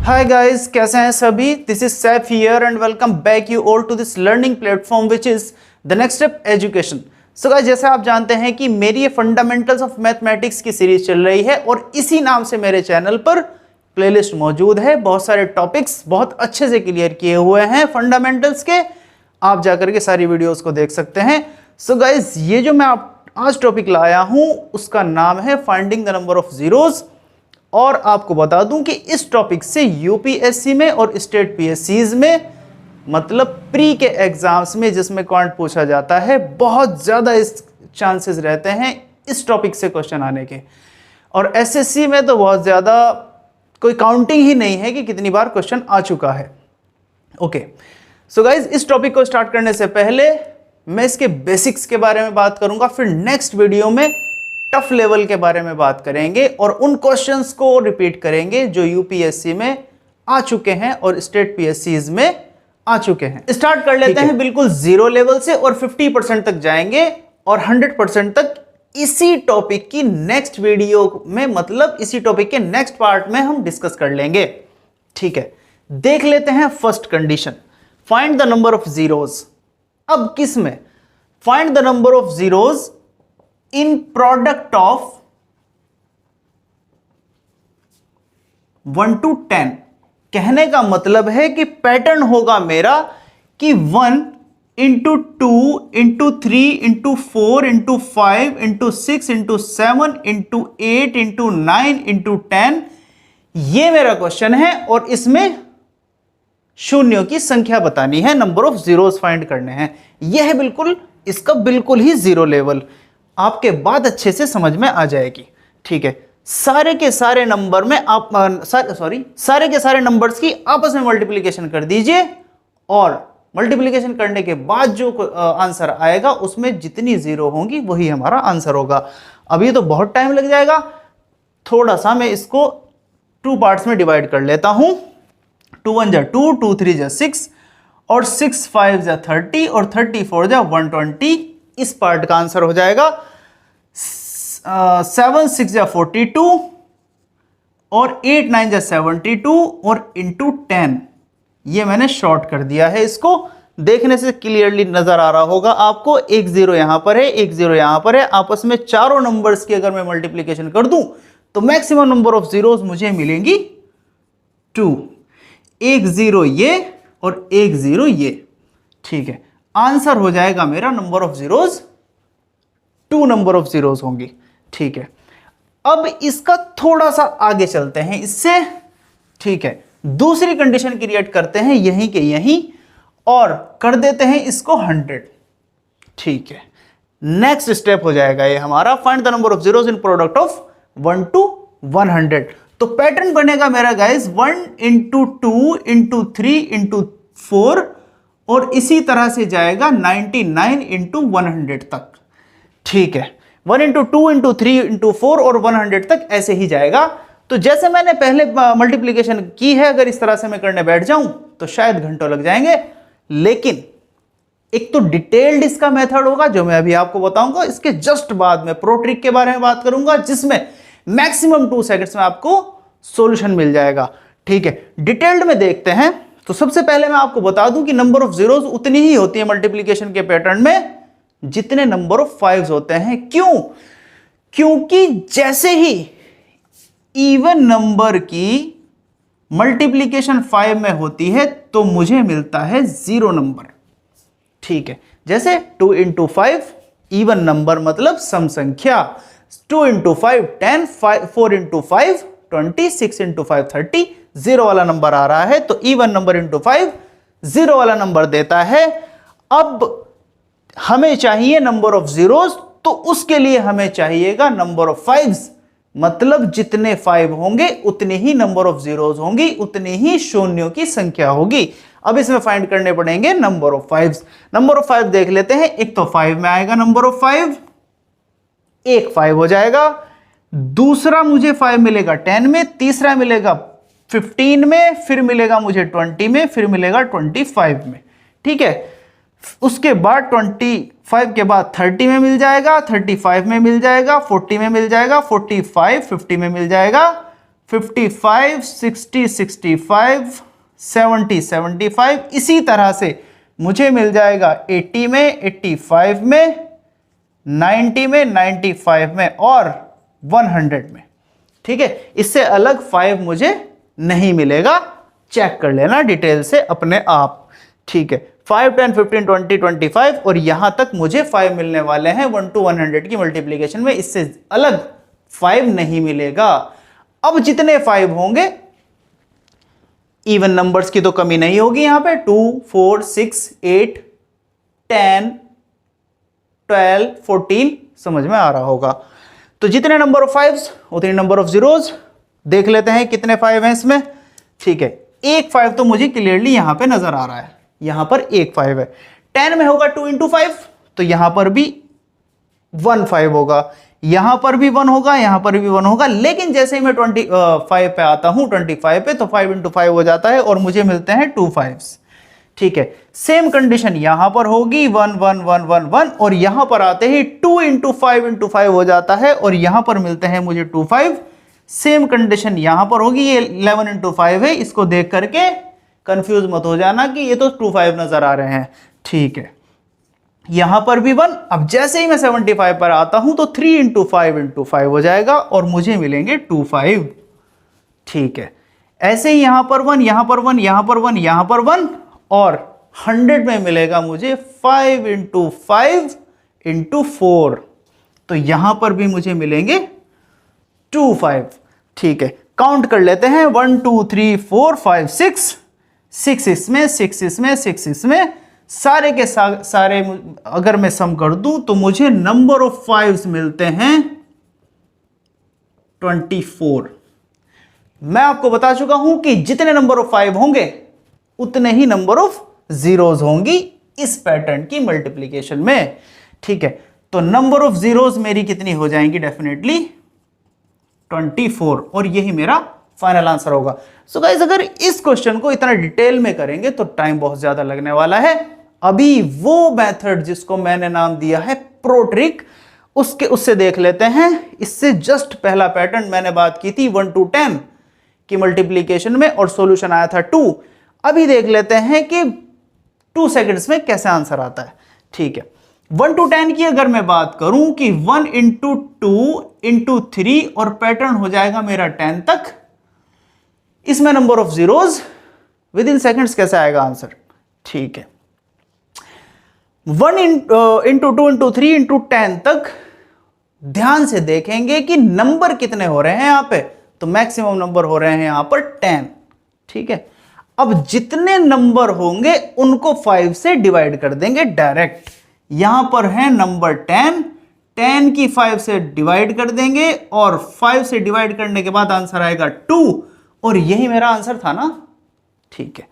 Hi guys, कैसे हैं सभी? This is Saif here and welcome back you all to this learning platform which is the next step education. So guys, जैसे आप जानते हैं कि मेरी ये फंडामेंटल्स ऑफ मैथमेटिक्स की सीरीज चल रही है और इसी नाम से मेरे चैनल पर प्लेलिस्ट मौजूद है। बहुत सारे टॉपिक्स बहुत अच्छे से क्लियर किए हुए हैं फंडामेंटल्स के, आप जाकर के सारी वीडियोस को देख सकते हैं। सो गाइज, ये जो मैं आज टॉपिक लाया हूं उसका नाम है finding the number of zeros. और आपको बता दूं कि इस टॉपिक से यूपीएससी में और स्टेट पीएससीज में, मतलब प्री के एग्जाम्स में जिसमें क्वांट पूछा जाता है, बहुत ज़्यादा इस चांसेस रहते हैं इस टॉपिक से क्वेश्चन आने के। और एसएससी में तो बहुत ज़्यादा कोई काउंटिंग ही नहीं है कि कितनी बार क्वेश्चन आ चुका है। ओके, सो गाइज, इस टॉपिक को स्टार्ट करने से पहले मैं इसके बेसिक्स के बारे में बात करूंगा, फिर नेक्स्ट वीडियो में टफ लेवल के बारे में बात करेंगे और उन क्वेश्चंस को रिपीट करेंगे जो यूपीएससी में आ चुके हैं और स्टेट पीएससीज में आ चुके हैं। स्टार्ट कर लेते हैं बिल्कुल जीरो लेवल से और 50% तक जाएंगे और 100% तक इसी टॉपिक की नेक्स्ट वीडियो में, मतलब इसी टॉपिक के नेक्स्ट पार्ट में हम डिस्कस कर लेंगे। ठीक है, देख लेते हैं first condition, find the number of zeros. अब किस में? Find the number of zeros in product of 1 to 10। कहने का मतलब है कि पैटर्न होगा मेरा कि 1 into 2 into 3 into 4 into 5 into 6 into 7 into 8 into 9 into 10। ये मेरा क्वेश्चन है और इसमें शून्यों की संख्या बतानी है, नंबर ऑफ जीरोस फाइंड करने हैं। यह है बिल्कुल, इसका बिल्कुल ही जीरो लेवल, आपके बाद अच्छे से समझ में आ जाएगी। ठीक है, सारे के सारे नंबर में आप सारे के सारे नंबर्स की आपस में मल्टीप्लिकेशन कर दीजिए और मल्टीप्लिकेशन करने के बाद जो आंसर आएगा उसमें जितनी जीरो होंगी वही हमारा आंसर होगा। अभी तो बहुत टाइम लग जाएगा, थोड़ा सा मैं इसको 2 पार्ट्स में डिवाइड कर लेता हूं। 2 1 जा 2, 2 3 जा 6 और 6 5 जा 30 और 34 जा 120। इस पार्ट का आंसर हो जाएगा 7 6 जा 42 और 8 9 जा 72 और इंटू 10। ये मैंने शॉर्ट कर दिया है, इसको देखने से क्लियरली नजर आ रहा होगा आपको। एक जीरो यहां पर है, एक जीरो यहां पर है, आपस में चारों नंबर्स की अगर मैं मल्टीप्लिकेशन कर दूं तो मैक्सिमम नंबर ऑफ जीरोस मुझे मिलेंगी 2। एक जीरो ये और एक जीरो ये। ठीक है, आंसर हो जाएगा मेरा number of zeros 2 number of zeros होंगी। ठीक है, अब इसका थोड़ा सा आगे चलते हैं इससे। ठीक है, दूसरी कंडीशन क्रिएट करते हैं यहीं के यहीं और कर देते हैं इसको 100। ठीक है, नेक्स्ट स्टेप हो जाएगा ये हमारा, find the number of zeros in product of 1 to 100। तो पैटर्न बनेगा मेरा गाइस 1 into 2 into 3 into 4 और इसी तरह से जाएगा 99 into 100 तक। ठीक है, 1 into 2 into 3 into 4 और 100 तक ऐसे ही जाएगा। तो जैसे मैंने पहले मल्टीप्लिकेशन की है, अगर इस तरह से मैं करने बैठ जाऊं तो शायद घंटों लग जाएंगे, लेकिन एक तो डिटेल्ड इसका मेथड होगा जो मैं अभी आपको बताऊंगा। इसके जस्ट बाद में प्रो ट्रिक के बारे में बात करूंगा जिसमें मैक्सिमम 2 सेकंड्स में आपको सॉल्यूशन मिल जाएगा। ठीक है, डिटेल्ड में देखते हैं। तो सबसे पहले मैं आपको बता दूं कि नंबर ऑफ जीरोस उतनी ही होती है मल्टीप्लिकेशन के पैटर्न में जितने नंबर ऑफ 5s होते हैं। क्यों? क्योंकि जैसे ही इवन नंबर की मल्टीप्लिकेशन 5 में होती है तो मुझे मिलता है 0 नंबर। ठीक है, जैसे 2 into 5 इवन नंबर मतलब सम संख्या, 2 into 5 10, 4 into 5 20, 6 into 5 30। 0 वाला नंबर आ रहा है तो इवन नंबर इंटू 5 0 वाला नंबर देता है। अब हमें चाहिए नंबर ऑफ जीरोस, तो उसके लिए हमें चाहिएगा नंबर ऑफ 5s, मतलब जितने 5 होंगे उतने ही नंबर ऑफ जीरोस होंगी, उतनी ही शून्यों की संख्या होगी। अब इसमें फाइंड करने पड़ेंगे number of 5s। Number of 5 देख लेते हैं। एक तो 5 में आएगा नंबर ऑफ 5, एक 5 हो जाएगा, दूसरा मुझे 5 मिलेगा 10 में, तीसरा मिलेगा 15 में, फिर मिलेगा मुझे 20 में, फिर मिलेगा 25 में। ठीक है, उसके बाद 25 के बाद 30 में मिल जाएगा, 35 में मिल जाएगा, 40 में मिल जाएगा, 45 50 में मिल जाएगा, 55, 60, 65, 70, 75, इसी तरह से मुझे मिल जाएगा 80 में, 85 में, 90 में, 95 में और 100 में। ठीक है, इससे अलग 5 मुझे नहीं मिलेगा, चेक कर लेना डिटेल से अपने आप। ठीक है, 5, 10, 15, 20, 25 और यहां तक मुझे 5 मिलने वाले हैं 1 to 100 की मल्टीप्लीकेशन में, इससे अलग 5 नहीं मिलेगा। अब जितने 5 होंगे, इवन नंबर्स की तो कमी नहीं होगी यहां पे, 2, 4, 6, 8, 10, 12, 14, समझ में आ रहा होगा। तो जितने नंबर ऑफ 5s उतने नंबर ऑफ जीरोज। देख लेते हैं कितने 5 हैं इसमें। ठीक है, एक 5 तो मुझे क्लियरली यहां पे नजर आ रहा है, यहां पर एक 5 है। 10 में होगा 2 into 5, तो यहां पर भी 1 5 होगा, यहां पर भी 1 होगा, यहां पर भी 1 होगा। लेकिन जैसे ही मैं 25 पे आता हूं, 25 पे, तो 5 into 5 हो जाता है और मुझे मिलते हैं 2 5s। ठीक है, सेम कंडीशन यहां पर होगी 1 1 1 1 1 और यहां पर आते ही 2 into 5 हो जाता है और यहां पर मिलते हैं मुझे 2 5। सेम कंडीशन यहां पर होगी, ये 11 into 5 है, इसको देख करके कंफ्यूज मत हो जाना कि ये तो 2 5 नजर आ रहे हैं। ठीक है, यहां पर भी 1। अब जैसे ही मैं 75 पर आता हूं तो 3 into 5 हो जाएगा और मुझे मिलेंगे 2 5। ठीक है, ऐसे ही यहां पर 1, यहां पर 1, यहां पर 1, यहां पर 1 और 100 में मिलेगा मुझे 5 into 5 into 4, तो यहां पर भी मुझे मिलेंगे 2 5। ठीक है, काउंट कर लेते हैं 1 2 3 4 5 6, 6 इसमें, 6 इसमें, 6 इसमें, सारे के सारे अगर मैं सम कर दूं तो मुझे नंबर ऑफ 5s मिलते हैं 24। मैं आपको बता चुका हूं कि जितने नंबर ऑफ 5 होंगे उतने ही नंबर ऑफ जीरोज होंगी इस पैटर्न की मल्टीप्लीकेशन में। ठीक है, तो नंबर ऑफ जीरोज मेरी कितनी हो जाएंगी, डेफिनेटली 24 और यही मेरा फाइनल आंसर होगा। सो गाइस, अगर इस क्वेश्चन को इतना डिटेल में करेंगे तो टाइम बहुत ज्यादा लगने वाला है। अभी वो मेथड जिसको मैंने नाम दिया है प्रो ट्रिक, उससे देख लेते हैं। इससे जस्ट पहला पैटर्न मैंने बात की थी 1 to 10 की मल्टीप्लीकेशन में और सॉल्यूशन आया था 2। अभी देख लेते हैं कि 2 सेकंड्स में कैसे आंसर आता है। ठीक है, 1 to 10 की अगर मैं बात करूं कि 1 into 2 into 3 और पैटर्न हो जाएगा मेरा 10 तक, इसमें number of zeros with in seconds कैसे आएगा आंसर। ठीक है, 1 into 2 into 3 into 10 तक ध्यान से देखेंगे कि नंबर कितने हो रहे हैं यहां पे, तो मैक्सिमम नंबर हो रहे हैं यहां पर 10। ठीक है, अब जितने नंबर होंगे उनको 5 से डिवाइड कर देंगे डायरेक्ट। यहां पर है नंबर 10, 10 की 5 से डिवाइड कर देंगे और 5 से डिवाइड करने के बाद आंसर आएगा 2 और यही मेरा आंसर था ना। ठीक है,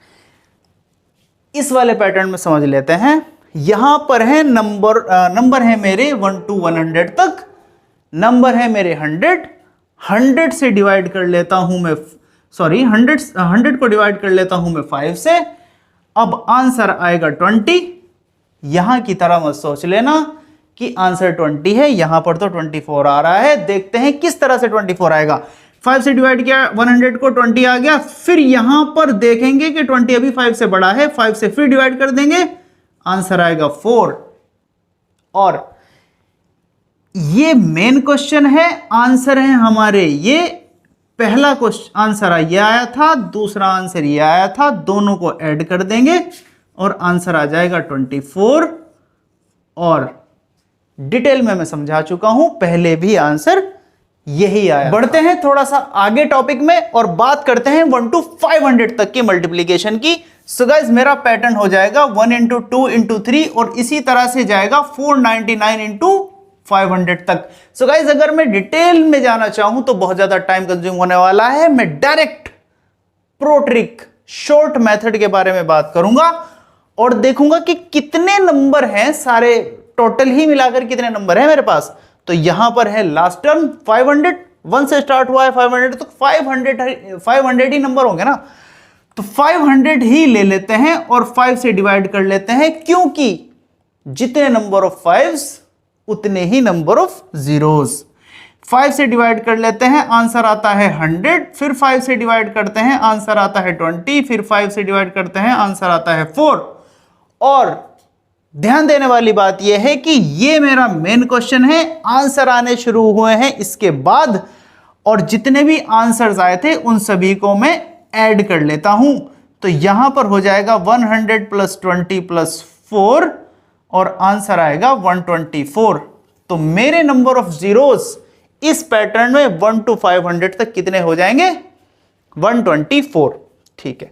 इस वाले पैटर्न में समझ लेते हैं। यहां पर है नंबर है मेरे 1 to 100 तक, नंबर है मेरे 100 से डिवाइड कर लेता हूं मैं, सॉरी 100 को डिवाइड कर लेता हूं मैं 5 से। अब आंसर आएगा 20। यहां की तरह मत सोच लेना कि आंसर 20 है, यहां पर तो 24 आ रहा है। देखते हैं किस तरह से 24 आएगा। 5 से डिवाइड किया 100 को, 20 आ गया। फिर यहां पर देखेंगे कि 20 अभी 5 से बड़ा है, 5 से फिर डिवाइड कर देंगे, आंसर आएगा 4। और ये मेन क्वेश्चन है, आंसर है हमारे ये पहला क्वेश्चन, आंसर ये आया था, दूसरा आंसर ये आया था, दोनों को ऐड कर देंगे और आंसर आ जाएगा 24। और डिटेल में मैं समझा चुका हूं, पहले भी आंसर यही आया। बढ़ते हैं थोड़ा सा आगे टॉपिक में और बात करते हैं 1 to 500 तक की मल्टीप्लीकेशन की। सो गाइस, मेरा पैटर्न हो जाएगा 1 into 2 into 3 और इसी तरह से जाएगा 499 into 500 तक। सो गाइस, अगर मैं डिटेल में जाना चाहूं तो बहुत ज्यादा टाइम कंज्यूम होने वाला है। मैं direct pro trick short method के बारे में बात करूंगा और देखूंगा कि कितने नंबर हैं, सारे टोटल ही मिलाकर कितने नंबर हैं मेरे पास। तो यहां पर है लास्ट टर्म 500, 1 से स्टार्ट हुआ है 500, तो 500 ही नंबर होंगे ना, तो 500 ही ले लेते हैं और 5 से डिवाइड कर लेते हैं, क्योंकि जितने नंबर ऑफ 5s उतने ही नंबर ऑफ जीरोस। 5 से डिवाइड कर लेते हैं, आंसर आता है 100, फिर 5 से डिवाइड करते हैं, आंसर आता है 20, फिर 5 से डिवाइड करते हैं, आंसर आता है 4। और ध्यान देने वाली बात यह है कि ये मेरा मेन क्वेश्चन है, आंसर आने शुरू हुए हैं इसके बाद, और जितने भी आंसर्स आए थे उन सभी को मैं ऐड कर लेता हूं। तो यहां पर हो जाएगा 100 + 20 + 4 और आंसर आएगा 124। तो मेरे नंबर ऑफ जीरोस इस पैटर्न में 1 to 500 तक कितने हो जाएंगे? 124। ठीक है,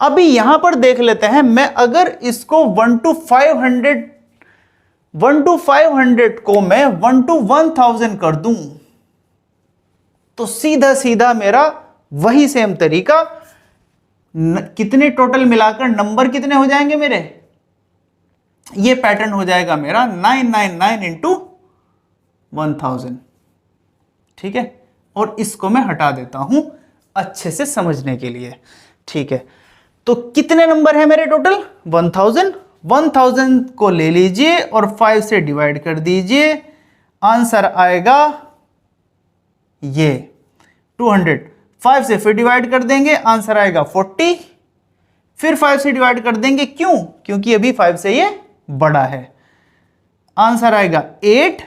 अभी यहां पर देख लेते हैं, मैं अगर इसको 1 to 500 को मैं 1 to 1000 कर दूं तो सीधा सीधा मेरा वही सेम तरीका, कितने टोटल मिलाकर नंबर कितने हो जाएंगे मेरे? ये पैटर्न हो जाएगा मेरा 999 × 1000। ठीक है, और इसको मैं हटा देता हूं अच्छे से समझने के लिए। ठीक है, तो कितने नंबर है मेरे टोटल? 1000। 1000 को ले लीजिए और 5 से डिवाइड कर दीजिए, आंसर आएगा ये 200। 5 से फिर डिवाइड कर देंगे, आंसर आएगा 40। फिर 5 से डिवाइड कर देंगे, क्यों? क्योंकि अभी 5 से ये बड़ा है, आंसर आएगा 8।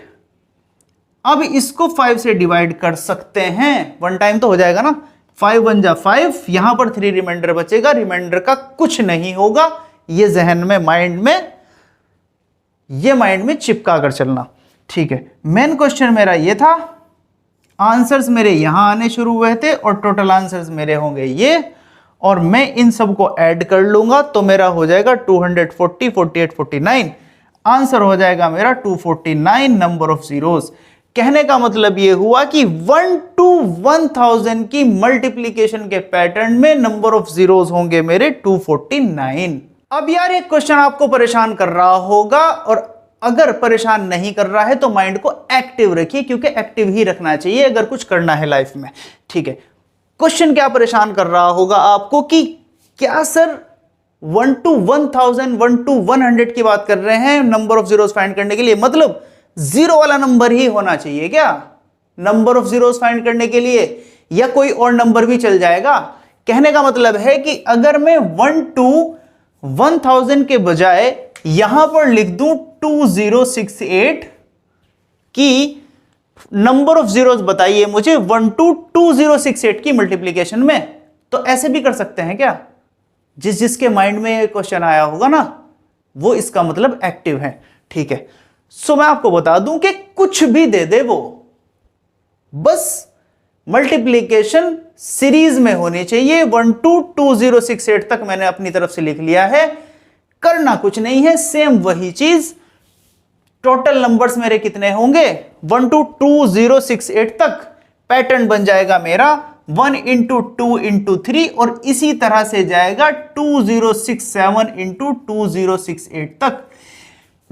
अब इसको 5 से डिवाइड कर सकते हैं, वन टाइम तो हो जाएगा ना, 5 × 1 = 5, यहां पर 3 रिमाइंडर बचेगा, रिमाइंडर का कुछ नहीं होगा। ये जहन में, माइंड में चिपका कर चलना। ठीक है, मेन क्वेश्चन मेरा ये था, आंसर्स मेरे यहां आने शुरू हुए थे और टोटल आंसर्स मेरे होंगे ये, और मैं इन सब को ऐड कर लूंगा तो मेरा हो जाएगा 240, 48, 49, आंसर हो जाएगा मेरा 249 नंबर ऑफ जीरोस। कहने का मतलब ये हुआ कि 1 to 1000 की मल्टीप्लीकेशन के पैटर्न में नंबर ऑफ जीरोस होंगे मेरे 249। अब यार एक क्वेश्चन आपको परेशान कर रहा होगा, और अगर परेशान नहीं कर रहा है तो माइंड को एक्टिव रखिए, क्योंकि एक्टिव ही रखना चाहिए अगर कुछ करना है लाइफ में। ठीक है, क्वेश्चन क्या परेशान कर रहा होगा आपको कि क्या सर 1 to 1000, 1 to 100 की बात कर रहे हैं नंबर ऑफ जीरोस फाइंड करने के लिए, मतलब जीरो वाला नंबर ही होना चाहिए क्या नंबर ऑफ जीरोस फाइंड करने के लिए, या कोई और नंबर भी चल जाएगा? कहने का मतलब है कि अगर मैं 1 to 1000 के बजाय यहां पर लिख दूं 2068 की नंबर ऑफ जीरोस बताइए मुझे 1 to 2068 की मल्टीप्लीकेशन में, तो ऐसे भी कर सकते हैं क्या? जिसके माइंड में ये क्वेश्चन आया होगा ना, वो इसका मतलब एक्टिव है। ठीक है, सो मैं आपको बता दूं कि कुछ भी दे दे वो, बस मल्टीप्लीकेशन सीरीज में होनी चाहिए। 1 to 2068 तक मैंने अपनी तरफ से लिख लिया है, करना कुछ नहीं है, सेम वही चीज। टोटल नंबर्स मेरे कितने होंगे? 1 to 2068 तक पैटर्न बन जाएगा मेरा 1 × 2 × 3, और इसी तरह से जाएगा 2067 × 2068 तक।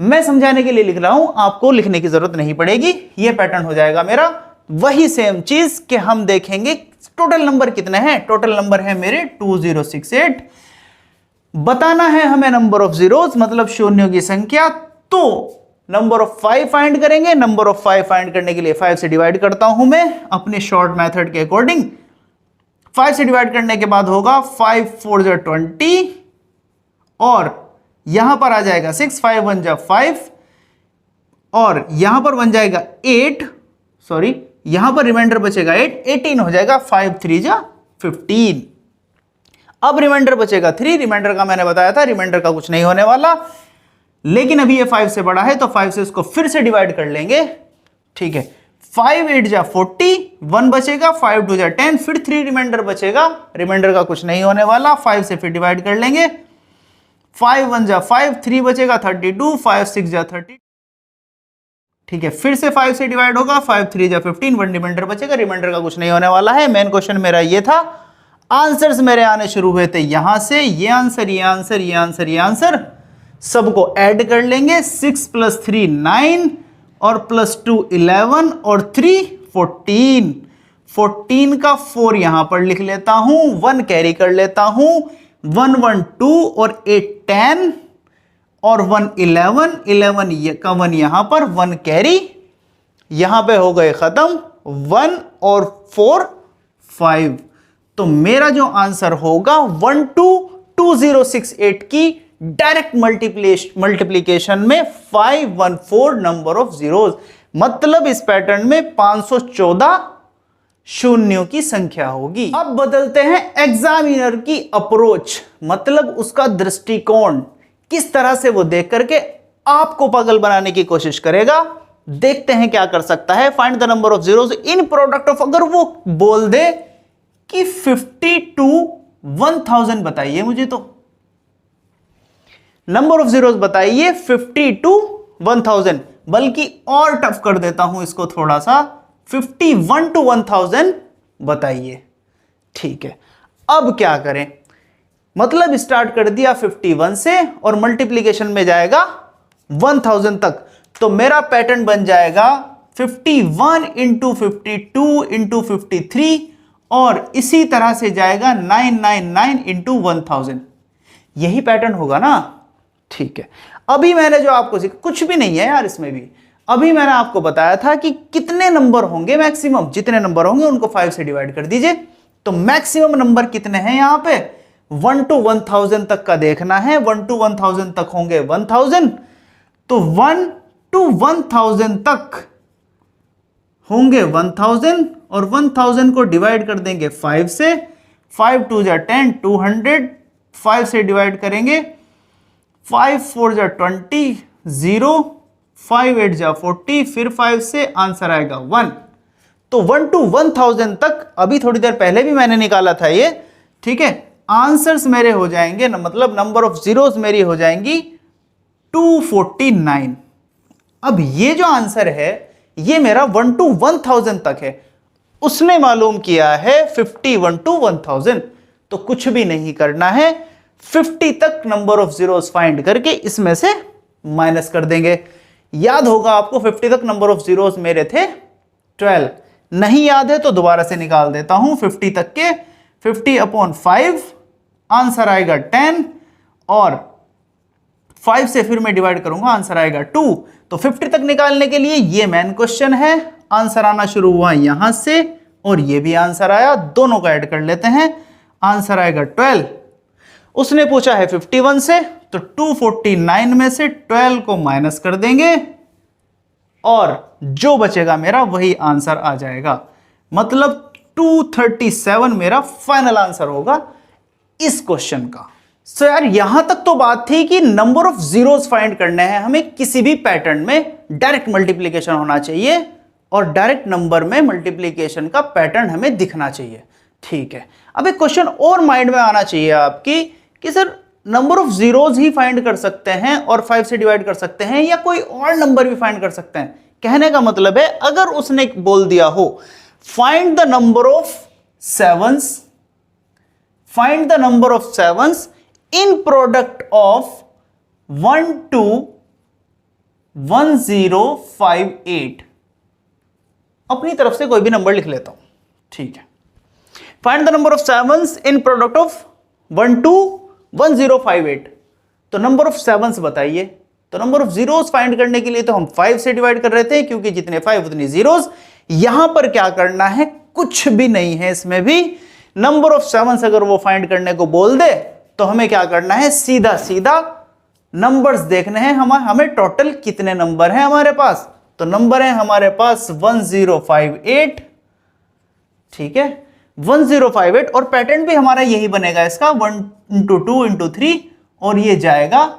मैं समझाने के लिए लिख रहा हूं, आपको लिखने की जरूरत नहीं पड़ेगी, यह पैटर्न हो जाएगा मेरा वही सेम चीज कि हम देखेंगे टोटल नंबर कितने हैं। टोटल नंबर है मेरे 2068। बताना है हमें नंबर ऑफ जीरोस, मतलब शून्यों की संख्या, तो नंबर ऑफ 5 फाइंड करेंगे। नंबर ऑफ 5 फाइंड करने के लिए 5 से डिवाइड करता हूं मैं अपने शॉर्ट मेथड के अकॉर्डिंग। 5 से डिवाइड करने के बाद होगा 5 × 4 = 20, और यहां पर आ जाएगा 6, 5 × 1 = 5, और यहां पर बन जाएगा 8, सॉरी यहां पर रिमाइंडर बचेगा 8, 18 हो जाएगा, 5 × 3 = 15। अब रिमाइंडर बचेगा 3, रिमाइंडर का मैंने बताया था रिमाइंडर का कुछ नहीं होने वाला, लेकिन अभी ये 5 से बड़ा है तो 5 से इसको फिर से डिवाइड कर लेंगे। ठीक है, 5 × 8 = 40, 1 बचेगा, 5 × 2 = 10, फिर 3 रिमाइंडर बचेगा, रिमाइंडर का कुछ नहीं होने वाला, 5 से फिर डिवाइड कर लेंगे, 5 × 1 = 5, 3 बचेगा 32, 5 × 6 = 30। ठीक है, फिर से 5 से डिवाइड होगा, 5 × 3 = 15, 1 रिमाइंडर बचेगा, रिमाइंडर का कुछ नहीं होने वाला है। मेन क्वेश्चन मेरा ये था, आंसर्स मेरे आने शुरू हुए थे यहां से, ये आंसर, ये आंसर, ये आंसर, ये आंसर, सबको ऐड कर लेंगे। 6 + 3 9, और +2 11, और 3 14। 14 का 4 यहां पर लिख लेता हूं, 1 कैरी कर लेता हूं, 1 1 2, और 8 10, और 1 11, 11 का 1 यहां पर, 1 कैरी, यहां पे हो गए खत्म। 1 और 4 5। तो मेरा जो आंसर होगा 122068 की डायरेक्ट मल्टीप्लीकेशन में 514 नंबर ऑफ जीरोज, मतलब इस पैटर्न में 514 शून्यों की संख्या होगी। अब बदलते हैं एग्जामिनर की अप्रोच, मतलब उसका दृष्टिकोण, किस तरह से वो देख करके आपको पागल बनाने की कोशिश करेगा। देखते हैं क्या कर सकता है। Find the number of zeros in product of, अगर वो बोल दे कि 50 to 1000 बताइए मुझे, तो नंबर ऑफ जीरोज बताइए 50 to 1000, बल्कि और टफ कर देता हूं इसको थोड़ा सा, 51 to 1000 बताइए। ठीक है, अब क्या करें, मतलब स्टार्ट कर दिया 51 से और मल्टीप्लीकेशन में जाएगा 1000 तक, तो मेरा पैटर्न बन जाएगा 51 इंटू 52 इंटू 53 और इसी तरह से जाएगा 999 इंटू 1000। यही पैटर्न होगा ना। ठीक है, अभी मैंने जो आपको सीखा, कुछ भी नहीं है यार इसमें भी, अभी मैंने आपको बताया था कि कितने नंबर होंगे मैक्सिमम, जितने नंबर होंगे उनको 5 से डिवाइड कर दीजिए। तो मैक्सिमम नंबर कितने हैं यहां पे, 1 to 1000 तक का देखना है। 1 to 1000 तक होंगे 1000, तो 1 to 1000 तक होंगे 1000 और 1000 को डिवाइड कर देंगे 5 से। 5 2 जा 10, 200, 5 से डिवाइड करेंगे, 5 4 जा 20, 0, 5 8 जा 40, फिर 5 से आंसर आएगा 1। तो 1 to 1000 तक अभी थोड़ी देर पहले भी मैंने निकाला था ये। ठीक है, आंसर्स मेरे हो जाएंगे ना, मतलब नंबर ऑफ जीरोस मेरी हो जाएंगी 249। अब ये जो आंसर है ये मेरा 1 to 1000 तक है, उसने मालूम किया है 51 to 1000। तो कुछ भी नहीं करना है, 50 तक नंबर ऑफ जीरोस फाइंड करके इसमें से माइनस कर देंगे। याद होगा आपको 50 तक नंबर ऑफ जीरोस मेरे थे 12, नहीं याद है तो दोबारा से निकाल देता हूं। 50 तक के 50/5 आंसर आएगा 10 और 5 से फिर मैं डिवाइड करूंगा, आंसर आएगा 2। तो 50 तक निकालने के लिए ये मेन क्वेश्चन है, आंसर आना शुरू हुआ यहां से और ये भी आंसर आया, दोनों को ऐड कर लेते हैं, आंसर आएगा 12। उसने पूछा है 51 से, तो 249 में से 12 को माइनस कर देंगे और जो बचेगा मेरा वही आंसर आ जाएगा, मतलब 237 मेरा फाइनल आंसर होगा इस क्वेश्चन का। सो यार यहां तक तो बात थी कि नंबर ऑफ जीरोस फाइंड करने हैं हमें, किसी भी पैटर्न में डायरेक्ट मल्टीप्लीकेशन होना चाहिए और डायरेक्ट नंबर में मल्टीप्लीकेशन का पैटर्न हमें दिखना चाहिए। ठीक है, अब एक क्वेश्चन और माइंड में आना चाहिए आपकी कि sir number of zeros he find कर सकते हैं और 5 से डिवाइड कर सकते हैं या कोई और नंबर भी फाइंड कर सकते हैं। कहने का मतलब है अगर उसने बोल दिया हो find the number of sevens, find the number of sevens in product of 1 to 1058, अपनी तरफ से कोई भी नंबर लिख लेता हूं। ठीक है, find the number of sevens in product of 1 to 1058, तो नंबर ऑफ सेवंस बताइए। तो नंबर ऑफ जीरोस फाइंड करने के लिए तो हम 5 से डिवाइड कर रहे थे, क्योंकि जितने 5 उतनी जीरोस। यहां पर क्या करना है, कुछ भी नहीं है इसमें भी। नंबर ऑफ सेवंस अगर वो फाइंड करने को बोल दे तो हमें क्या करना है, सीधा सीधा नंबर्स देखने हैं, हमें टोटल कितने नंबर हैं हमारे पास। तो नंबर है हमारे पास 1058। ठीक है, 1058 और पैटर्न भी हमारा यही बनेगा इसका, 1 into 2 into 3 और ये जाएगा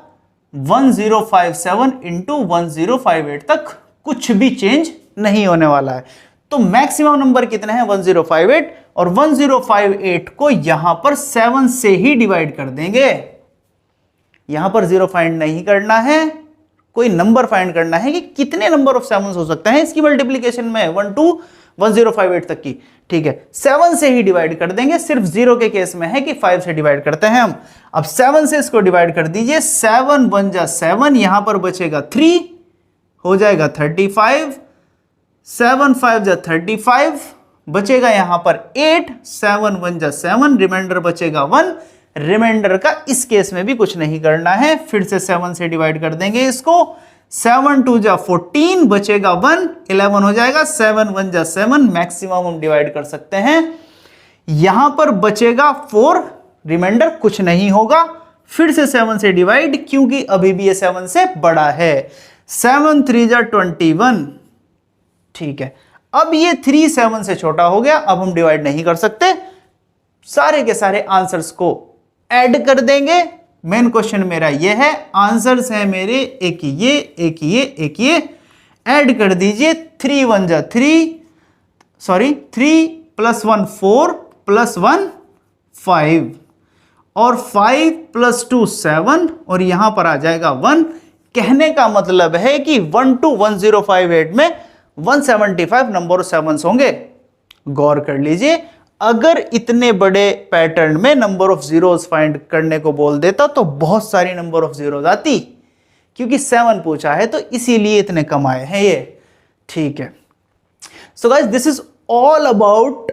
1057 into 1058 तक, कुछ भी चेंज नहीं होने वाला है। तो मैक्सिमम नंबर कितने हैं, 1058, और 1058 को यहां पर 7 से ही डिवाइड कर देंगे। यहां पर 0 फाइंड नहीं करना है, कोई नंबर फाइंड करना है कि कितने नंबर ऑफ सेवंस हो सकते हैं इसकी मल्टीप्लीकेशन में 1 to 1058 तक की। ठीक है, 7 से ही डिवाइड कर देंगे, सिर्फ 0 के केस में है कि 5 से डिवाइड करते हैं हम। अब 7 से इसको डिवाइड कर दीजिए, 7 1 जा 7, यहां पर बचेगा 3, हो जाएगा 35, 7 5 जा 35, बचेगा यहां पर 8, 7 1 जा 7, रिमाइंडर बचेगा 1। रिमाइंडर का इस केस में भी कुछ नहीं करना है, फिर से 7 से डिवाइड कर देंगे इसको, 7 2 जा 14, बचेगा 1, 11 हो जाएगा, 7 1 जा 7, मैक्सिमम हम डिवाइड कर सकते हैं। यहां पर बचेगा 4, रिमाइंडर कुछ नहीं होगा, फिर से 7 से डिवाइड, क्योंकि अभी भी ये 7 से बड़ा है। 7 3 जा 21, ठीक है। अब ये 3 7 से छोटा हो गया, अब हम डिवाइड नहीं कर सकते, सारे के सारे आंसर्स को ऐड कर देंगे। मेन क्वेश्चन मेरा ये है, आंसर्स है मेरे एक ये, एक ये, एक ये, ऐड कर दीजिए। 3 1 जा 3, सॉरी 3 + 1 4 + 1 5, और 5 + 2 7, और यहां पर आ जाएगा 1। कहने का मतलब है कि 1 to 1058 में 175 नंबर ऑफ 7s होंगे। गौर कर लीजिए, अगर इतने बड़े पैटर्न में नंबर ऑफ जीरोस फाइंड करने को बोल देता तो बहुत सारी नंबर ऑफ जीरोस आती, क्योंकि 7 पूछा है तो इसीलिए इतने कम आए हैं ये, ठीक है। So guys, this is all about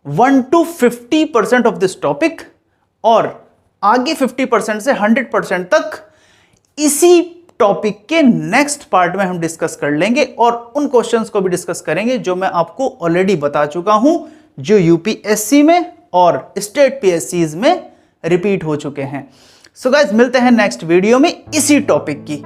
1 to 50% of this topic, और आगे 50% से 100% तक इसी टॉपिक के नेक्स्ट पार्ट में हम डिस्कस कर लेंगे, और उन क्वेश्चंस को भी डिस्कस करेंगे जो मैं आपको ऑलरेडी बता चुका हूं, जो यूपीएससी में और स्टेट पीएससीज में रिपीट हो चुके हैं। सो गाइस, मिलते हैं नेक्स्ट वीडियो में इसी टॉपिक की।